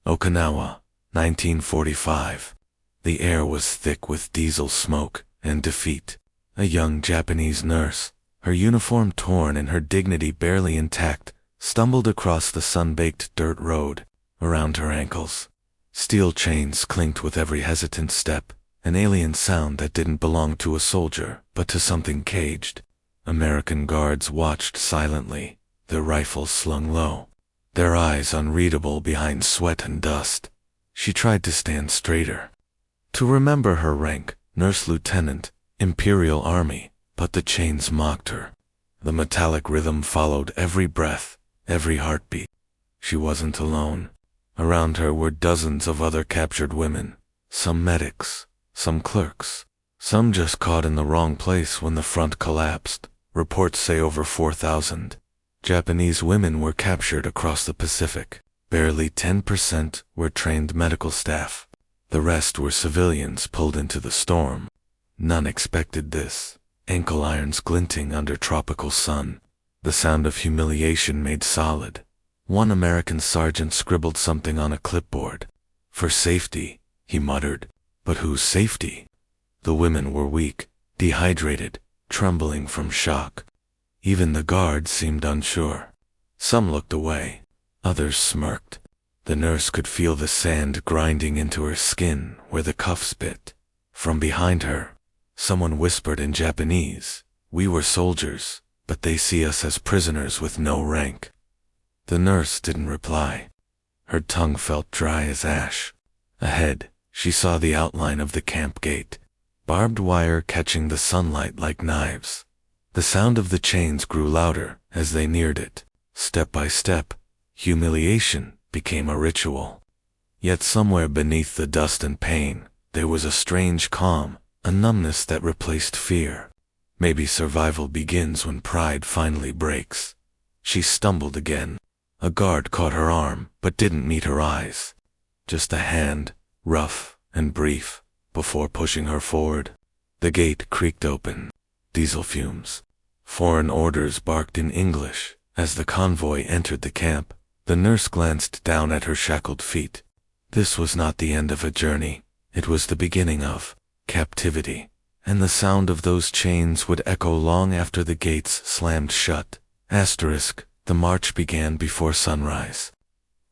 Okinawa, 1945. The air was thick with diesel smoke and defeat. A young Japanese nurse, her uniform torn and her dignity barely intact, stumbled across the sun-baked dirt road. Around her ankles, steel chains clinked with every hesitant step, an alien sound that didn't belong to a soldier, but to something caged. American guards watched silently, their rifles slung low, their eyes unreadable behind sweat and dust. She tried to stand straighter, to remember her rank, nurse lieutenant, Imperial Army, but the chains mocked her. The metallic rhythm followed every breath, every heartbeat. She wasn't alone. Around her were dozens of other captured women, some medics, some clerks, some just caught in the wrong place when the front collapsed. Reports say over 4,000 Japanese women were captured across the Pacific. Barely 10% were trained medical staff. The rest were civilians pulled into the storm. None expected this. Ankle irons glinting under tropical sun. The sound of humiliation made solid. One American sergeant scribbled something on a clipboard. "For safety," he muttered. But whose safety? The women were weak, dehydrated, trembling from shock. Even the guards seemed unsure. Some looked away. Others smirked. The nurse could feel the sand grinding into her skin where the cuffs bit. From behind her, someone whispered in Japanese, "We were soldiers, but they see us as prisoners with no rank." The nurse didn't reply. Her tongue felt dry as ash. Ahead, she saw the outline of the camp gate, barbed wire catching the sunlight like knives. The sound of the chains grew louder as they neared it. Step by step, humiliation became a ritual. Yet somewhere beneath the dust and pain, there was a strange calm, a numbness that replaced fear. Maybe survival begins when pride finally breaks. She stumbled again. A guard caught her arm, but didn't meet her eyes. Just a hand, rough and brief, before pushing her forward. The gate creaked open. Diesel fumes. Foreign orders barked in English. As the convoy entered the camp, the nurse glanced down at her shackled feet. This was not the end of a journey. It was the beginning of captivity. And the sound of those chains would echo long after the gates slammed shut. The march began before sunrise.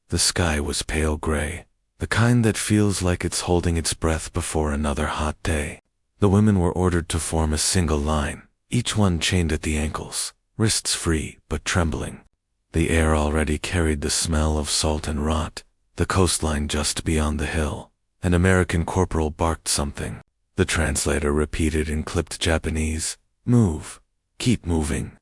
The sky was pale gray, the kind that feels like it's holding its breath before another hot day. The women were ordered to form a single line, each one chained at the ankles, wrists free but trembling. The air already carried the smell of salt and rot. The coastline just beyond the hill. An American corporal barked something. The translator repeated in clipped Japanese, "Move. Keep moving."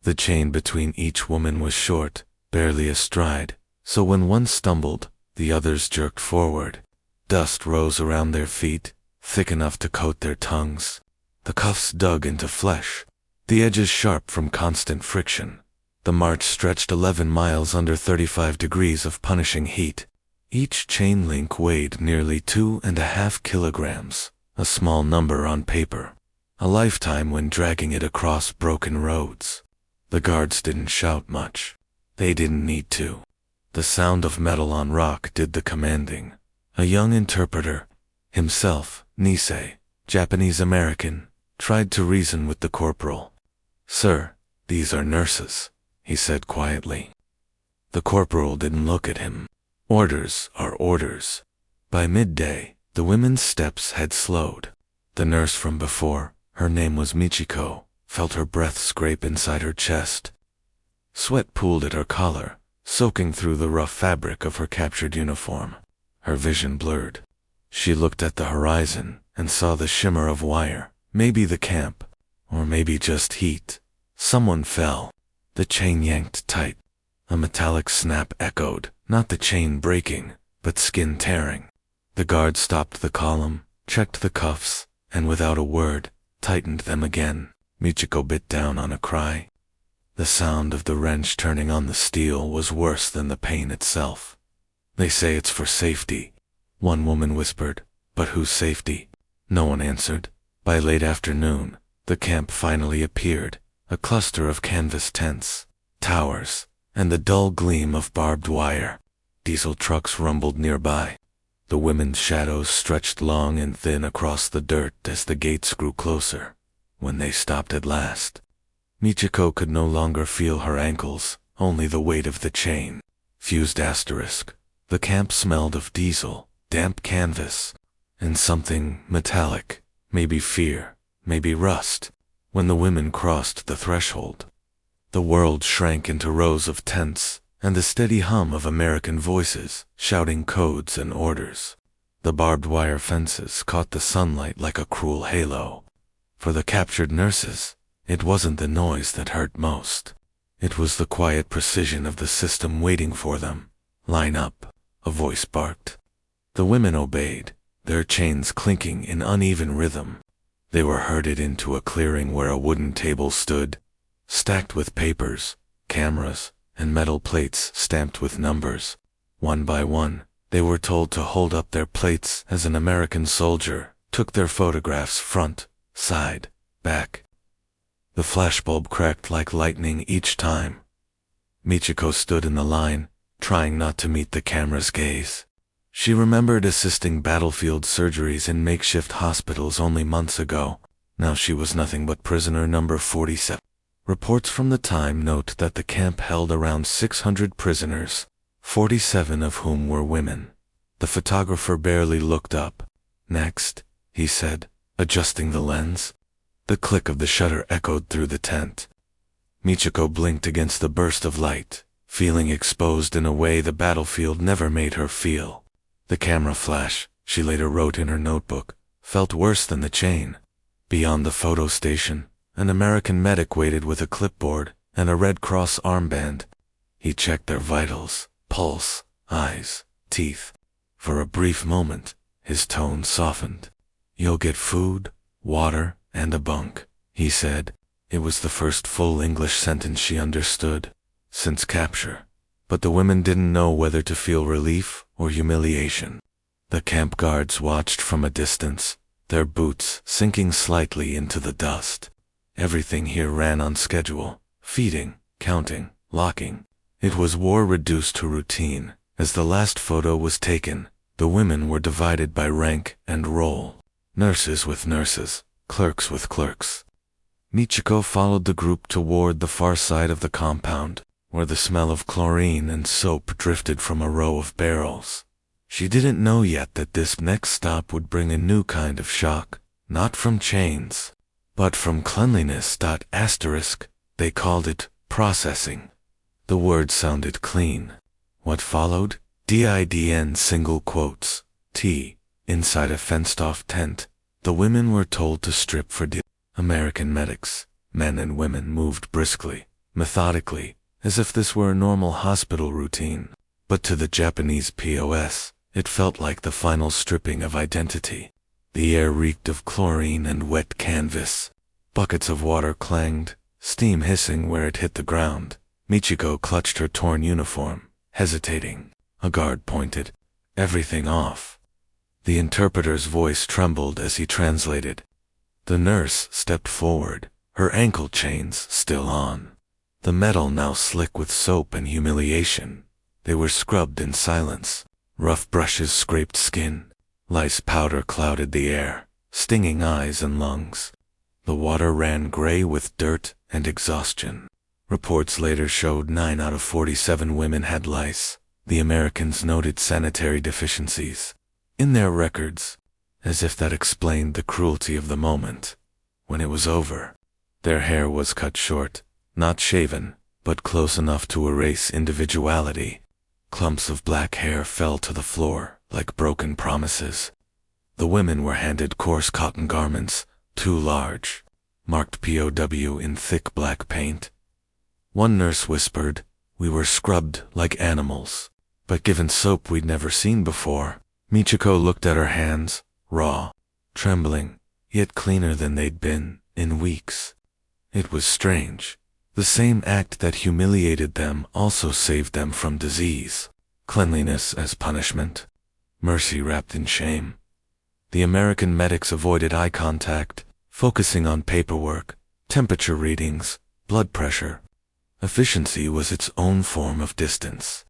The chain between each woman was short, barely a stride, so when one stumbled, the others jerked forward. Dust rose around their feet, thick enough to coat their tongues. The cuffs dug into flesh, the edges sharp from constant friction. The march stretched 11 miles under 35 degrees of punishing heat. Each chain link weighed nearly 2.5 kilograms, a small number on paper. A lifetime when dragging it across broken roads. The guards didn't shout much. They didn't need to. The sound of metal on rock did the commanding. A young interpreter, himself, Nisei, Japanese-American, tried to reason with the corporal. "Sir, these are nurses," he said quietly. The corporal didn't look at him. Orders are orders. By midday, the women's steps had slowed. The nurse from before, her name was Michiko, felt her breath scrape inside her chest. Sweat pooled at her collar, soaking through the rough fabric of her captured uniform. Her vision blurred. She looked at the horizon and saw the shimmer of wire, maybe the camp, or maybe just heat. Someone fell. The chain yanked tight. A metallic snap echoed, not the chain breaking, but skin tearing. The guard stopped the column, checked the cuffs, and without a word, tightened them again. Michiko bit down on a cry. The sound of the wrench turning on the steel was worse than the pain itself. "They say it's for safety," one woman whispered. But whose safety? No one answered. By late afternoon, the camp finally appeared, a cluster of canvas tents, towers, and the dull gleam of barbed wire. Diesel trucks rumbled nearby. The women's shadows stretched long and thin across the dirt as the gates grew closer. When they stopped at last, Michiko could no longer feel her ankles, only the weight of the chain. Fused asterisk. The camp smelled of diesel, damp canvas, and something metallic, maybe fear, maybe rust. When the women crossed the threshold, the world shrank into rows of tents, and the steady hum of American voices, shouting codes and orders. The barbed wire fences caught the sunlight like a cruel halo. For the captured nurses, it wasn't the noise that hurt most. It was the quiet precision of the system waiting for them. Line up, a voice barked. The women obeyed, their chains clinking in uneven rhythm. They were herded into a clearing where a wooden table stood, stacked with papers, cameras, and metal plates stamped with numbers. One by one, they were told to hold up their plates as an American soldier took their photographs front, side, back. The flashbulb cracked like lightning each time. Michiko stood in the line, trying not to meet the camera's gaze. She remembered assisting battlefield surgeries in makeshift hospitals only months ago. Now she was nothing but prisoner number 47. Reports from the time note that the camp held around 600 prisoners, 47 of whom were women. The photographer barely looked up. Next, he said, adjusting the lens. The click of the shutter echoed through the tent. Michiko blinked against the burst of light, feeling exposed in a way the battlefield never made her feel. The camera flash, she later wrote in her notebook, felt worse than the chain. Beyond the photo station, an American medic waited with a clipboard and a Red Cross armband. He checked their vitals, pulse, eyes, teeth. For a brief moment, his tone softened. "You'll get food, water, and a bunk," he said. It was the first full English sentence she understood since capture. But the women didn't know whether to feel relief or humiliation. The camp guards watched from a distance, their boots sinking slightly into the dust. Everything here ran on schedule, feeding, counting, locking. It was war reduced to routine. As the last photo was taken, the women were divided by rank and role. Nurses with nurses, clerks with clerks. Michiko followed the group toward the far side of the compound, where the smell of chlorine and soap drifted from a row of barrels. She didn't know yet that this next stop would bring a new kind of shock, not from chains, but from cleanliness. They called it processing. The word sounded clean. What followed? DIDN single quotes. T. Inside a fenced-off tent, the women were told to strip for American medics, men and women, moved briskly, methodically, as if this were a normal hospital routine. But to the Japanese POS, it felt like the final stripping of identity. The air reeked of chlorine and wet canvas. Buckets of water clanged, steam hissing where it hit the ground. Michiko clutched her torn uniform, hesitating. A guard pointed, "Everything off." The interpreter's voice trembled as he translated. The nurse stepped forward, her ankle chains still on. The metal now slick with soap and humiliation. They were scrubbed in silence. Rough brushes scraped skin. Lice powder clouded the air, stinging eyes and lungs. The water ran gray with dirt and exhaustion. Reports later showed 9 out of 47 women had lice. The Americans noted sanitary deficiencies in their records, as if that explained the cruelty of the moment. When it was over, their hair was cut short, not shaven, but close enough to erase individuality. Clumps of black hair fell to the floor like broken promises. The women were handed coarse cotton garments, too large, marked POW in thick black paint. One nurse whispered, "We were scrubbed like animals, but given soap we'd never seen before." Michiko looked at her hands, raw, trembling, yet cleaner than they'd been in weeks. It was strange. The same act that humiliated them also saved them from disease. Cleanliness as punishment. Mercy wrapped in shame. The American medics avoided eye contact, focusing on paperwork, temperature readings, blood pressure. Efficiency was its own form of distance.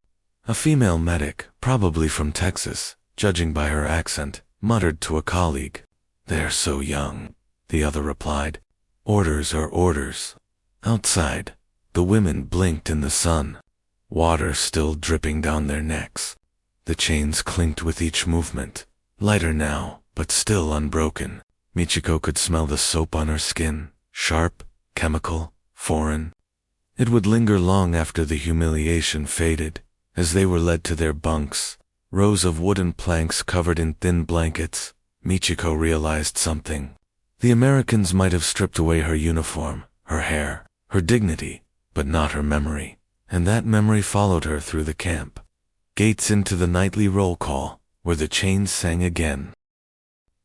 A female medic, probably from Texas, judging by her accent, muttered to a colleague. "They're so young," the other replied. "Orders are orders." Outside, the women blinked in the sun, water still dripping down their necks. The chains clinked with each movement, lighter now, but still unbroken. Michiko could smell the soap on her skin, sharp, chemical, foreign. It would linger long after the humiliation faded. As they were led to their bunks, rows of wooden planks covered in thin blankets, Michiko realized something. The Americans might have stripped away her uniform, her hair, her dignity, but not her memory, and that memory followed her through the camp. Gates into the nightly roll call, where the chains sang again.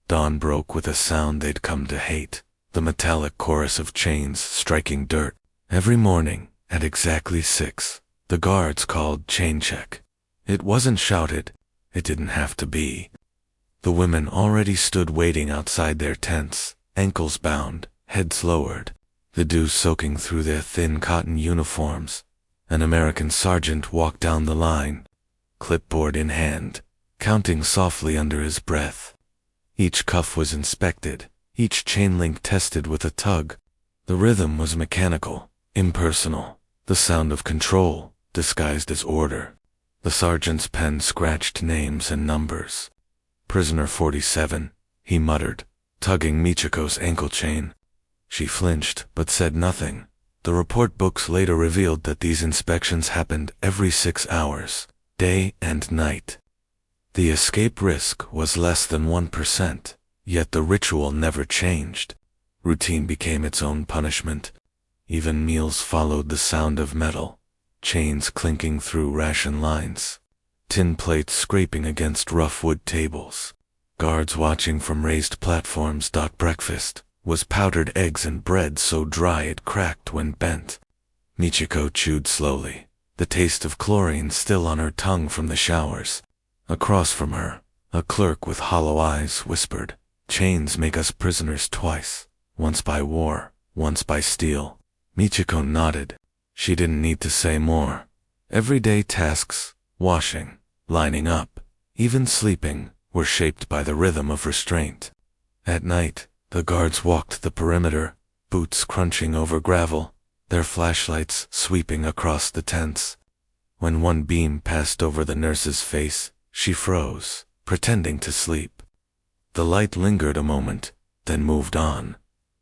Dawn broke with a sound they'd come to hate, the metallic chorus of chains striking dirt. Every morning, at exactly 6, the guards called chain check. It wasn't shouted. It didn't have to be. The women already stood waiting outside their tents, ankles bound, heads lowered, the dew soaking through their thin cotton uniforms. An American sergeant walked down the line, clipboard in hand, counting softly under his breath. Each cuff was inspected, each chain link tested with a tug. The rhythm was mechanical, impersonal, the sound of control, disguised as order. The sergeant's pen scratched names and numbers. "Prisoner 47, he muttered, tugging Michiko's ankle chain. She flinched, but said nothing. The report books later revealed that these inspections happened every 6 hours, day and night. The escape risk was less than 1%, yet the ritual never changed. Routine became its own punishment. Even meals followed the sound of metal, chains clinking through ration lines, tin plates scraping against rough wood tables, guards watching from raised platforms. Breakfast was powdered eggs and bread so dry it cracked when bent. Michiko chewed slowly, the taste of chlorine still on her tongue from the showers. Across from her, a clerk with hollow eyes whispered, "Chains make us prisoners twice, once by war, once by steel." Michiko nodded. She didn't need to say more. Everyday tasks, washing, lining up, even sleeping, were shaped by the rhythm of restraint. At night, the guards walked the perimeter, boots crunching over gravel, their flashlights sweeping across the tents. When one beam passed over the nurse's face, she froze, pretending to sleep. The light lingered a moment, then moved on.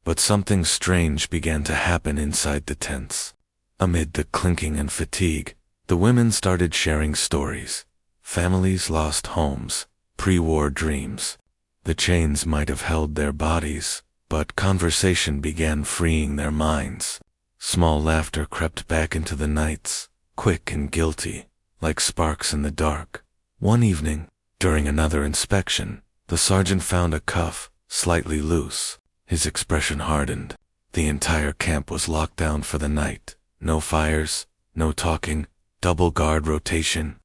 But something strange began to happen inside the tents. Amid the clinking and fatigue, the women started sharing stories. Families lost homes, pre-war dreams. The chains might have held their bodies, but conversation began freeing their minds. Small laughter crept back into the nights, quick and guilty, like sparks in the dark. One evening, during another inspection, the sergeant found a cuff, slightly loose. His expression hardened. The entire camp was locked down for the night. No fires, no talking, double guard rotation.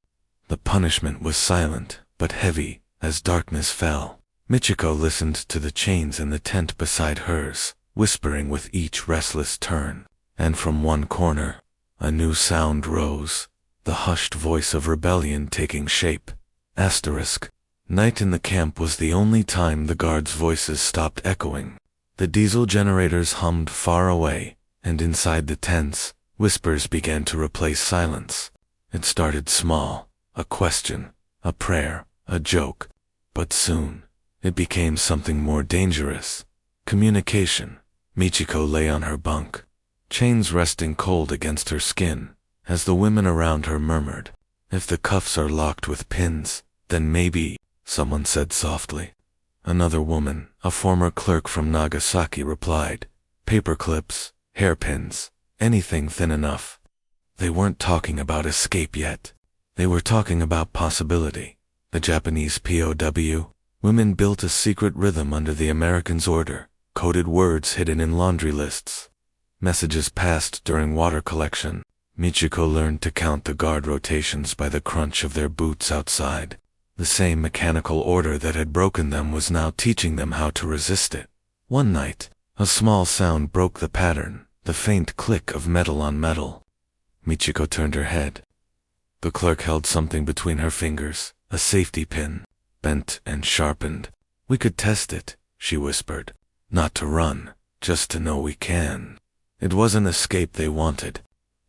The punishment was silent, but heavy, as darkness fell. Michiko listened to the chains in the tent beside hers, whispering with each restless turn. And from one corner, a new sound rose, the hushed voice of rebellion taking shape. Asterisk. Night in the camp was the only time the guards' voices stopped echoing. The diesel generators hummed far away, and inside the tents, whispers began to replace silence. It started small, a question, a prayer, a joke, but soon, it became something more dangerous. Communication. Michiko lay on her bunk, chains resting cold against her skin, as the women around her murmured, "If the cuffs are locked with pins, then maybe," someone said softly. Another woman, a former clerk from Nagasaki, replied, "Paper clips, hairpins, anything thin enough." They weren't talking about escape yet. They were talking about possibility. The Japanese POW, women built a secret rhythm under the Americans' order, coded words hidden in laundry lists. Messages passed during water collection. Michiko learned to count the guard rotations by the crunch of their boots outside. The same mechanical order that had broken them was now teaching them how to resist it. One night, a small sound broke the pattern, the faint click of metal on metal. Michiko turned her head. The clerk held something between her fingers, a safety pin, bent and sharpened. "We could test it," she whispered. "Not to run, just to know we can." It wasn't escape they wanted.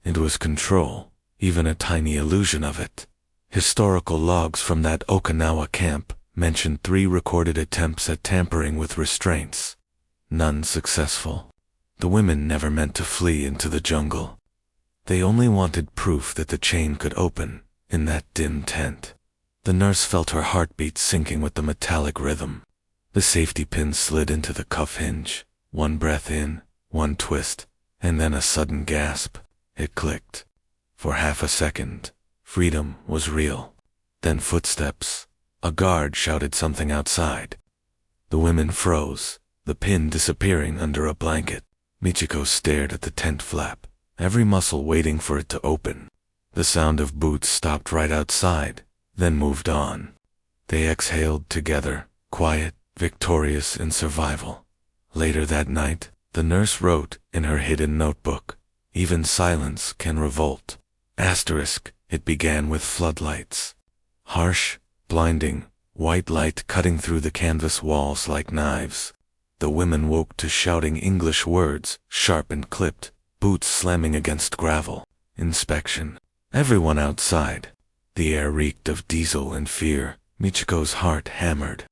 It was control, even a tiny illusion of it. Historical logs from that Okinawa camp mentioned 3 recorded attempts at tampering with restraints. None successful. The women never meant to flee into the jungle. They only wanted proof that the chain could open in that dim tent. The nurse felt her heartbeat sinking with the metallic rhythm. The safety pin slid into the cuff hinge. One breath in, one twist, and then a sudden gasp. It clicked. For half a second, freedom was real. Then footsteps. A guard shouted something outside. The women froze, the pin disappearing under a blanket. Michiko stared at the tent flap, every muscle waiting for it to open. The sound of boots stopped right outside, then moved on. They exhaled together, quiet, victorious in survival. Later that night, the nurse wrote in her hidden notebook, "Even silence can revolt." It began with floodlights. Harsh, blinding, white light cutting through the canvas walls like knives. The women woke to shouting English words, sharp and clipped, boots slamming against gravel. Inspection. Everyone outside. The air reeked of diesel and fear. Michiko's heart hammered.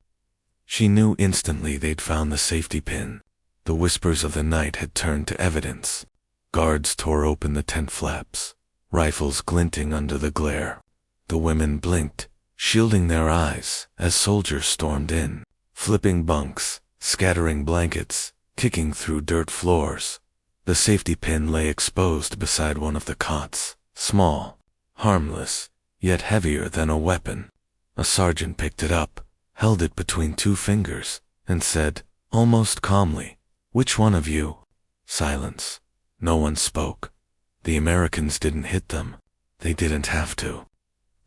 She knew instantly they'd found the safety pin. The whispers of the night had turned to evidence. Guards tore open the tent flaps, rifles glinting under the glare. The women blinked, shielding their eyes as soldiers stormed in, flipping bunks, scattering blankets, kicking through dirt floors. The safety pin lay exposed beside one of the cots, small, harmless, yet heavier than a weapon. A sergeant picked it up, held it between 2 fingers, and said, almost calmly, "Which one of you?" Silence. No one spoke. The Americans didn't hit them. They didn't have to.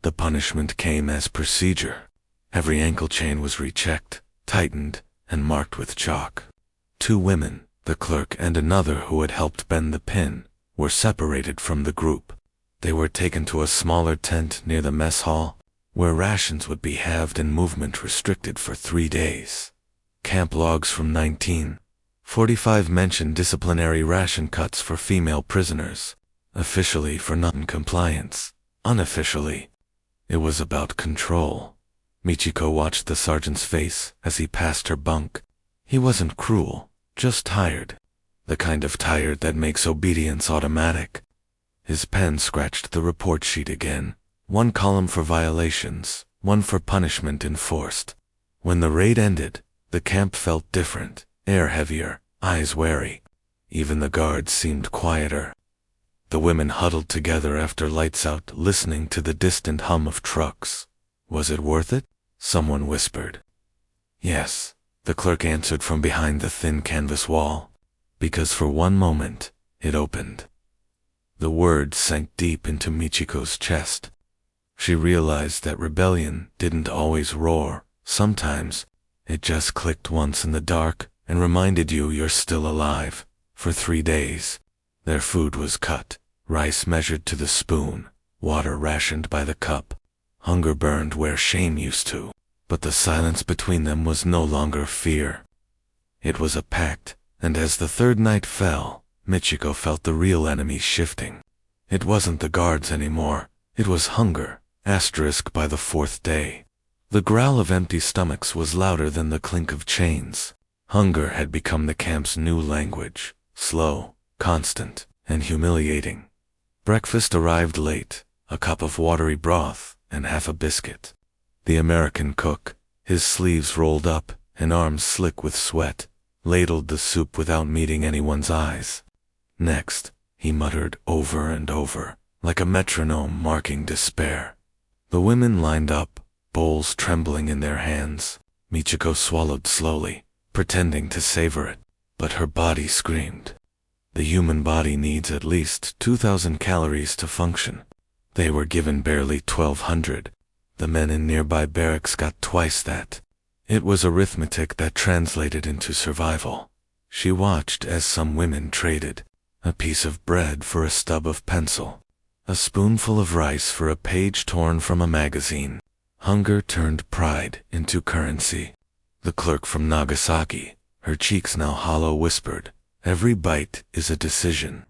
The punishment came as procedure. Every ankle chain was rechecked, tightened, and marked with chalk. 2 women, the clerk and another who had helped bend the pin, were separated from the group. They were taken to a smaller tent near the mess hall, where rations would be halved and movement restricted for 3 days. Camp logs from 1945 mention disciplinary ration cuts for female prisoners, officially for non-compliance, unofficially. It was about control. Michiko watched the sergeant's face as he passed her bunk. He wasn't cruel, just tired. The kind of tired that makes obedience automatic. His pen scratched the report sheet again. 1 column for violations, 1 for punishment enforced. When the raid ended, the camp felt different, air heavier, eyes wary. Even the guards seemed quieter. The women huddled together after lights out, listening to the distant hum of trucks. Was it worth it? Someone whispered. Yes, the clerk answered from behind the thin canvas wall. Because for one moment, it opened. The words sank deep into Michiko's chest. She realized that rebellion didn't always roar. Sometimes, it just clicked once in the dark and reminded you you're still alive. For 3 days, their food was cut, rice measured to the spoon, water rationed by the cup. Hunger burned where shame used to, but the silence between them was no longer fear. It was a pact, and as the 3rd night fell, Michiko felt the real enemy shifting. It wasn't the guards anymore, it was hunger, asterisk by the 4th day. The growl of empty stomachs was louder than the clink of chains. Hunger had become the camp's new language, slow, constant, and humiliating. Breakfast arrived late, a cup of watery broth and half a biscuit. The American cook, his sleeves rolled up and arms slick with sweat, ladled the soup without meeting anyone's eyes. Next, he muttered over and over, like a metronome marking despair. The women lined up, bowls trembling in their hands. Michiko swallowed slowly, pretending to savor it, but her body screamed. The human body needs at least 2,000 calories to function. They were given barely 1,200. The men in nearby barracks got twice that. It was arithmetic that translated into survival. She watched as some women traded, a piece of bread for a stub of pencil. A spoonful of rice for a page torn from a magazine. Hunger turned pride into currency. The clerk from Nagasaki, her cheeks now hollow, whispered, "Every bite is a decision."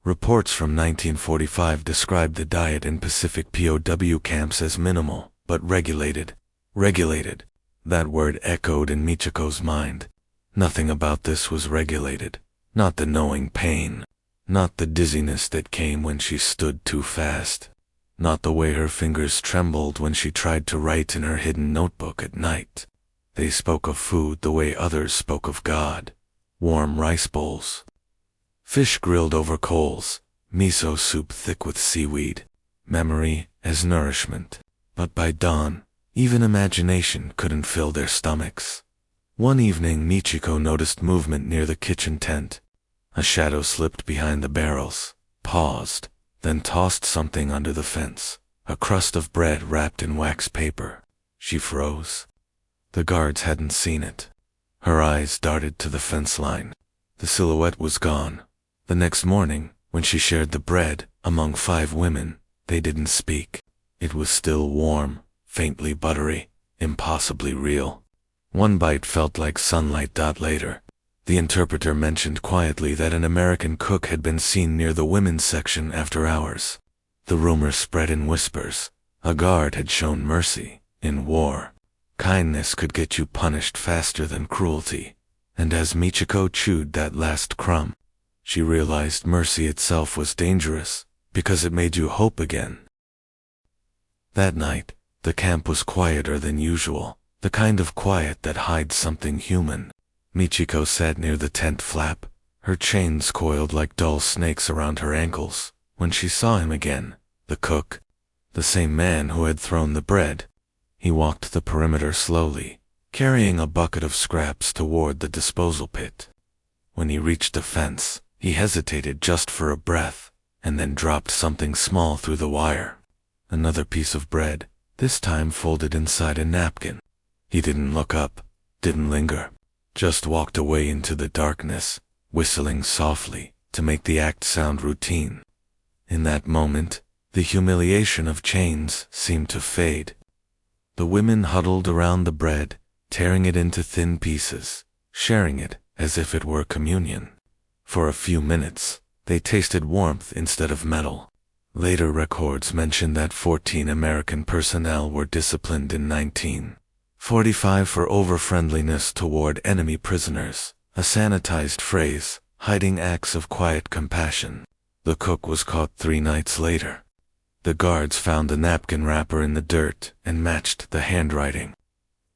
Reports from 1945 described the diet in Pacific POW camps as minimal, but regulated. Regulated. That word echoed in Michiko's mind. Nothing about this was regulated. Not the gnawing pain. Not the dizziness that came when she stood too fast. Not the way her fingers trembled when she tried to write in her hidden notebook at night. They spoke of food the way others spoke of God. Warm rice bowls. Fish grilled over coals. Miso soup thick with seaweed. Memory as nourishment. But by dawn, even imagination couldn't fill their stomachs. One evening Michiko noticed movement near the kitchen tent. A shadow slipped behind the barrels, paused, then tossed something under the fence, a crust of bread wrapped in wax paper. She froze. The guards hadn't seen it. Her eyes darted to the fence line. The silhouette was gone. The next morning, when she shared the bread among 5 women, they didn't speak. It was still warm, faintly buttery, impossibly real. One bite felt like sunlight. Later, the interpreter mentioned quietly that an American cook had been seen near the women's section after hours. The rumor spread in whispers. A guard had shown mercy. In war, kindness could get you punished faster than cruelty. And as Michiko chewed that last crumb, she realized mercy itself was dangerous, because it made you hope again. That night, the camp was quieter than usual, the kind of quiet that hides something human. Michiko sat near the tent flap, her chains coiled like dull snakes around her ankles, when she saw him again, the cook, the same man who had thrown the bread. He walked the perimeter slowly, carrying a bucket of scraps toward the disposal pit. When he reached the fence, he hesitated just for a breath, and then dropped something small through the wire. Another piece of bread, this time folded inside a napkin. He didn't look up, didn't linger, just walked away into the darkness, whistling softly to make the act sound routine. In that moment, the humiliation of chains seemed to fade. The women huddled around the bread, tearing it into thin pieces, sharing it as if it were communion. For a few minutes, they tasted warmth instead of metal. Later records mention that 14 American personnel were disciplined in 1945 for over-friendliness toward enemy prisoners, a sanitized phrase, hiding acts of quiet compassion. The cook was caught 3 nights later. The guards found the napkin wrapper in the dirt and matched the handwriting.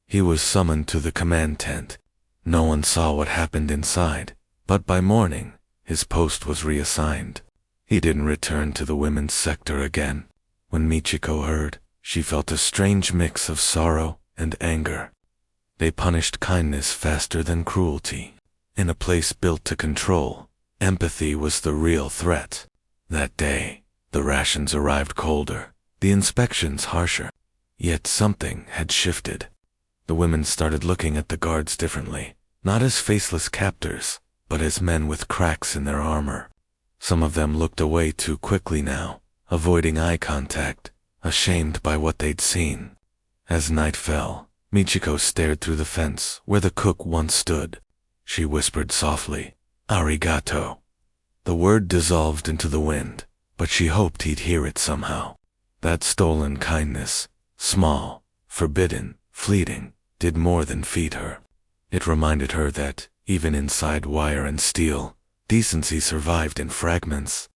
He was summoned to the command tent. No one saw what happened inside, but by morning, his post was reassigned. He didn't return to the women's sector again. When Michiko heard, she felt a strange mix of sorrow and anger. They punished kindness faster than cruelty. In a place built to control, empathy was the real threat. That day, the rations arrived colder, the inspections harsher. Yet something had shifted. The women started looking at the guards differently, not as faceless captors, but as men with cracks in their armor. Some of them looked away too quickly now, avoiding eye contact, ashamed by what they'd seen. As night fell, Michiko stared through the fence where the cook once stood. She whispered softly, "Arigato." The word dissolved into the wind, but she hoped he'd hear it somehow. That stolen kindness, small, forbidden, fleeting, did more than feed her. It reminded her that, even inside wire and steel, decency survived in fragments.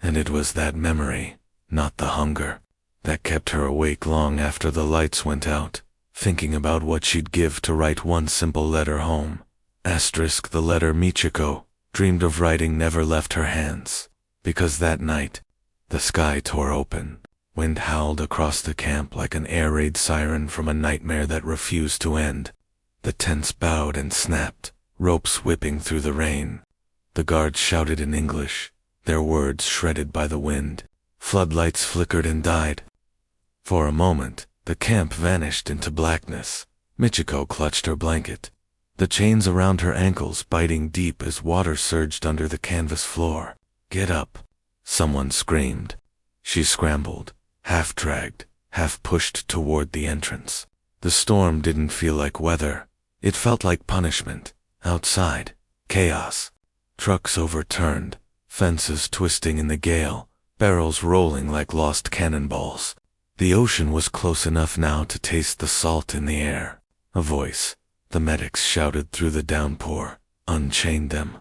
And it was that memory, not the hunger, that kept her awake long after the lights went out, thinking about what she'd give to write one simple letter home. Asterisk the letter Michiko dreamed of writing never left her hands, because that night, the sky tore open. Wind howled across the camp like an air raid siren from a nightmare that refused to end. The tents bowed and snapped, ropes whipping through the rain. The guards shouted in English, their words shredded by the wind. Floodlights flickered and died. For a moment, the camp vanished into blackness. Michiko clutched her blanket, the chains around her ankles biting deep as water surged under the canvas floor. "Get up!" someone screamed. She scrambled, half dragged, half pushed toward the entrance. The storm didn't feel like weather. It felt like punishment. Outside, chaos. Trucks overturned, fences twisting in the gale, barrels rolling like lost cannonballs. The ocean was close enough now to taste the salt in the air. A voice, the medics shouted through the downpour, "Unchain them.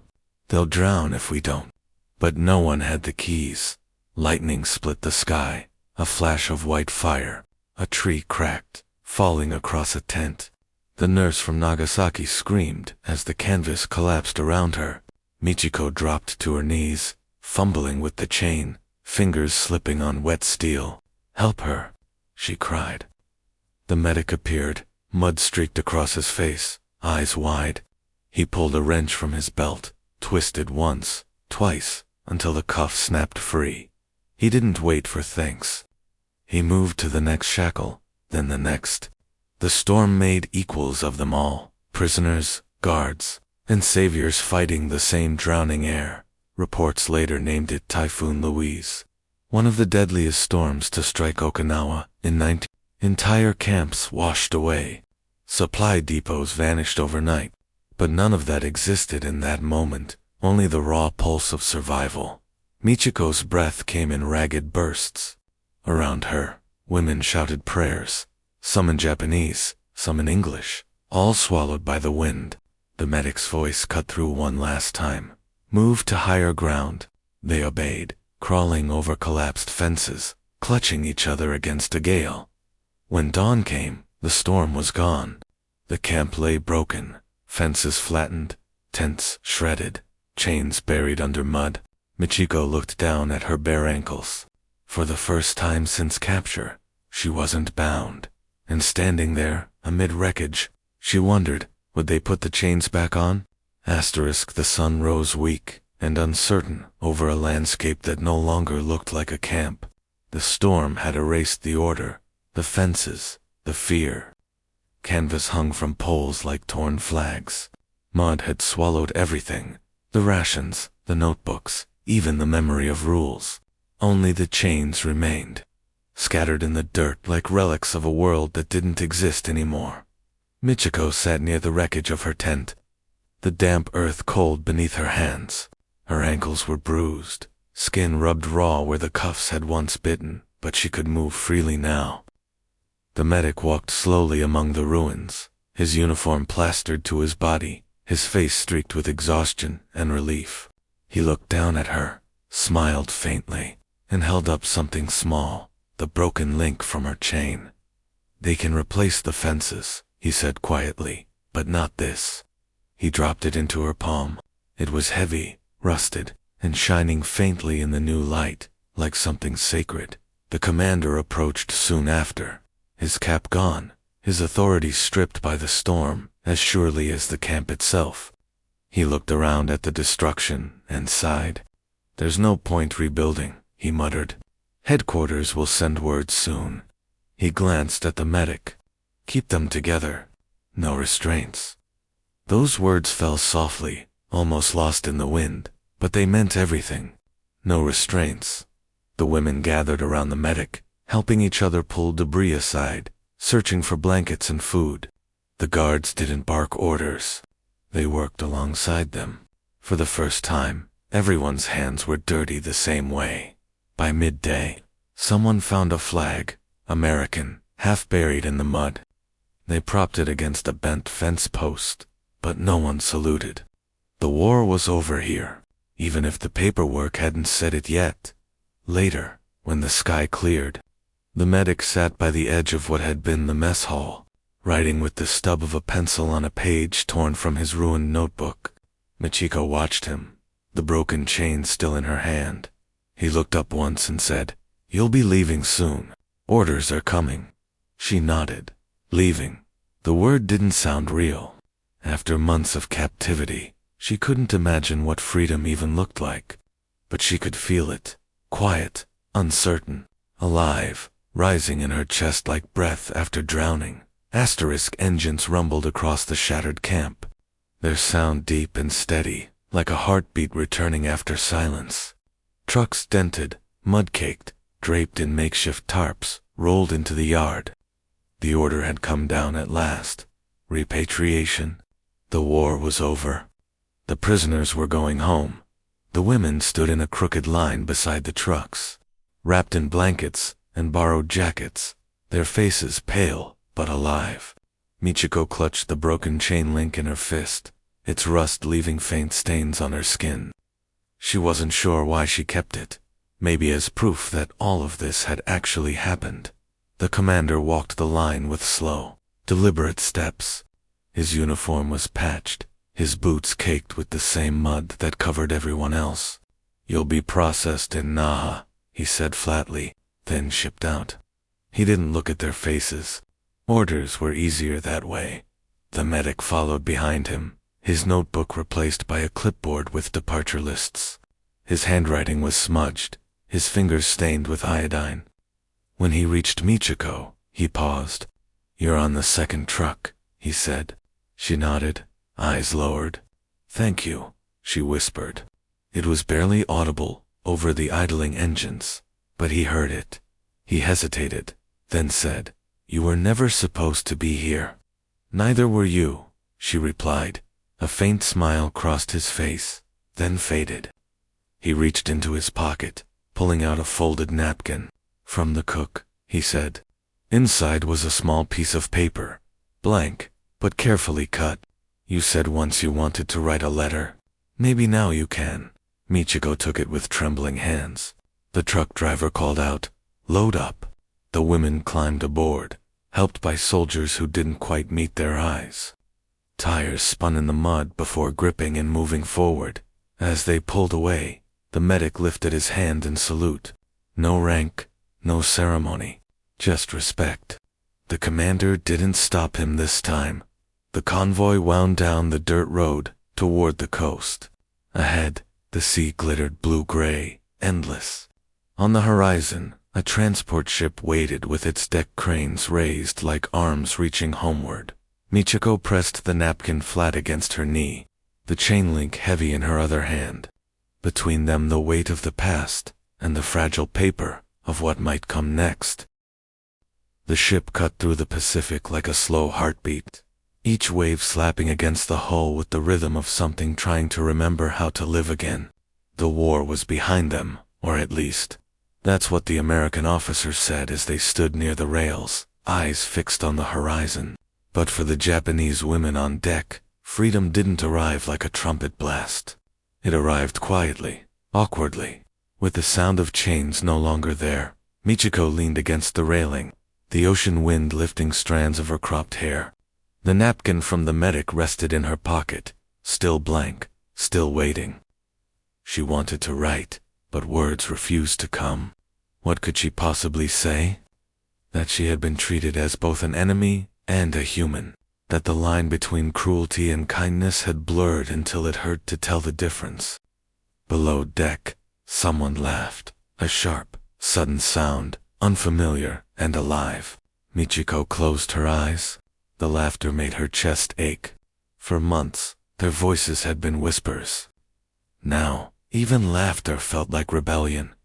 They'll drown if we don't." But no one had the keys. Lightning split the sky, a flash of white fire. A tree cracked, falling across a tent. The nurse from Nagasaki screamed as the canvas collapsed around her. Michiko dropped to her knees, fumbling with the chain, fingers slipping on wet steel. "Help her," she cried. The medic appeared, mud streaked across his face, eyes wide. He pulled a wrench from his belt, twisted once, twice, until the cuff snapped free. He didn't wait for thanks. He moved to the next shackle, then the next. The storm made equals of them all, prisoners, guards, and saviors fighting the same drowning air. Reports later named it Typhoon Louise, one of the deadliest storms to strike Okinawa in 19. Entire camps washed away. Supply depots vanished overnight, but none of that existed in that moment, only the raw pulse of survival. Michiko's breath came in ragged bursts. Around her, women shouted prayers, some in Japanese, some in English, all swallowed by the wind. The medic's voice cut through one last time. "Move to higher ground." They obeyed, crawling over collapsed fences, clutching each other against a gale. When dawn came, the storm was gone. The camp lay broken, fences flattened, tents shredded, chains buried under mud. Michiko looked down at her bare ankles. For the first time since capture, she wasn't bound. And standing there, amid wreckage, she wondered, would they put the chains back on? The sun rose weak and uncertain over a landscape that no longer looked like a camp. The storm had erased the order, the fences, the fear. Canvas hung from poles like torn flags. Mud had swallowed everything, the rations, the notebooks, even the memory of rules. Only the chains remained, scattered in the dirt like relics of a world that didn't exist anymore. Michiko sat near the wreckage of her tent, the damp earth cold beneath her hands. Her ankles were bruised, skin rubbed raw where the cuffs had once bitten, but she could move freely now. The medic walked slowly among the ruins, his uniform plastered to his body, his face streaked with exhaustion and relief. He looked down at her, smiled faintly, and held up something small, the broken link from her chain. "They can replace the fences," he said quietly, "but not this." He dropped it into her palm. It was heavy, rusted, and shining faintly in the new light, like something sacred. The commander approached soon after, his cap gone, his authority stripped by the storm, as surely as the camp itself. He looked around at the destruction and sighed. "There's no point rebuilding," he muttered. "Headquarters will send word soon." He glanced at the medic. "Keep them together. No restraints." Those words fell softly, almost lost in the wind, but they meant everything. No restraints. The women gathered around the medic, helping each other pull debris aside, searching for blankets and food. The guards didn't bark orders. They worked alongside them. For the first time, everyone's hands were dirty the same way. By midday, someone found a flag, American, half buried in the mud. They propped it against a bent fence post, but no one saluted. The war was over here, even if the paperwork hadn't said it yet. Later, when the sky cleared, the medic sat by the edge of what had been the mess hall, writing with the stub of a pencil on a page torn from his ruined notebook. Michiko watched him, the broken chain still in her hand. He looked up once and said, "You'll be leaving soon. Orders are coming." She nodded. Leaving. The word didn't sound real. After months of captivity, she couldn't imagine what freedom even looked like. But she could feel it, quiet, uncertain, alive, rising in her chest like breath after drowning. Engines rumbled across the shattered camp, their sound deep and steady, like a heartbeat returning after silence. Trucks dented, mud-caked, draped in makeshift tarps, rolled into the yard. The order had come down at last. Repatriation. The war was over. The prisoners were going home. The women stood in a crooked line beside the trucks, wrapped in blankets and borrowed jackets, their faces pale but alive. Michiko clutched the broken chain link in her fist, its rust leaving faint stains on her skin. She wasn't sure why she kept it, maybe as proof that all of this had actually happened. The commander walked the line with slow, deliberate steps. His uniform was patched, his boots caked with the same mud that covered everyone else. "You'll be processed in Naha," he said flatly, then shipped out. He didn't look at their faces. Orders were easier that way. The medic followed behind him, his notebook replaced by a clipboard with departure lists. His handwriting was smudged, his fingers stained with iodine. When he reached Michiko, he paused. "You're on the second truck," he said. She nodded, eyes lowered. "Thank you," she whispered. It was barely audible over the idling engines, but he heard it. He hesitated, then said, "You were never supposed to be here." "Neither were you," she replied. A faint smile crossed his face, then faded. He reached into his pocket, pulling out a folded napkin. "From the cook," he said. Inside was a small piece of paper, blank, but carefully cut. "You said once you wanted to write a letter. Maybe now you can." Michiko took it with trembling hands. The truck driver called out, "Load up." The women climbed aboard, helped by soldiers who didn't quite meet their eyes. Tires spun in the mud before gripping and moving forward. As they pulled away, the medic lifted his hand in salute. No rank, no ceremony, just respect. The commander didn't stop him this time. The convoy wound down the dirt road toward the coast. Ahead, the sea glittered blue-gray, endless. On the horizon, a transport ship waited with its deck cranes raised like arms reaching homeward. Michiko pressed the napkin flat against her knee, the chain link heavy in her other hand. Between them the weight of the past and the fragile paper of what might come next. The ship cut through the Pacific like a slow heartbeat, each wave slapping against the hull with the rhythm of something trying to remember how to live again. The war was behind them, or at least, that's what the American officers said as they stood near the rails, eyes fixed on the horizon. But for the Japanese women on deck, freedom didn't arrive like a trumpet blast. It arrived quietly, awkwardly, with the sound of chains no longer there. Michiko leaned against the railing, the ocean wind lifting strands of her cropped hair. The napkin from the medic rested in her pocket, still blank, still waiting. She wanted to write, but words refused to come. What could she possibly say? That she had been treated as both an enemy and a human. That the line between cruelty and kindness had blurred until it hurt to tell the difference. Below deck, someone laughed, a sharp, sudden sound, unfamiliar and alive. Michiko closed her eyes. The laughter made her chest ache. For months, their voices had been whispers. Now, even laughter felt like rebellion.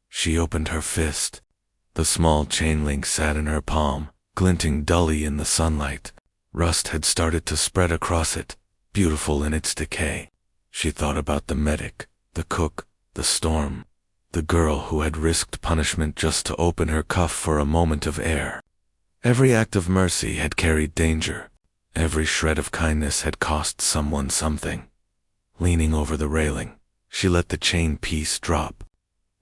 She opened her fist. The small chain link sat in her palm, glinting dully in the sunlight. Rust had started to spread across it, beautiful in its decay. She thought about the medic, the cook, the storm, the girl who had risked punishment just to open her cuff for a moment of air. Every act of mercy had carried danger. Every shred of kindness had cost someone something. Leaning over the railing, she let the chain piece drop.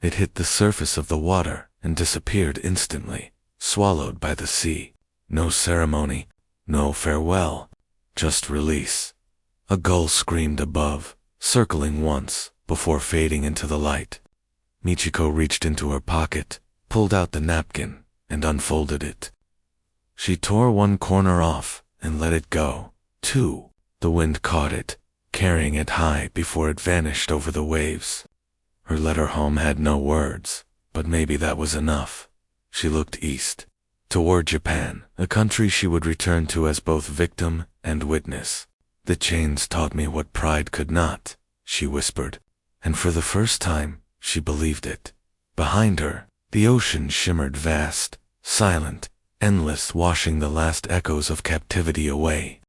It hit the surface of the water and disappeared instantly, swallowed by the sea. No ceremony, no farewell, just release. A gull screamed above, circling once, before fading into the light. Michiko reached into her pocket, pulled out the napkin, and unfolded it. She tore one corner off and let it go. Two. The wind caught it, carrying it high before it vanished over the waves. Her letter home had no words, but maybe that was enough. She looked east, toward Japan, a country she would return to as both victim and witness. "The chains taught me what pride could not," she whispered, and for the first time, she believed it. Behind her, The ocean shimmered vast, silent, endless, washing the last echoes of captivity away.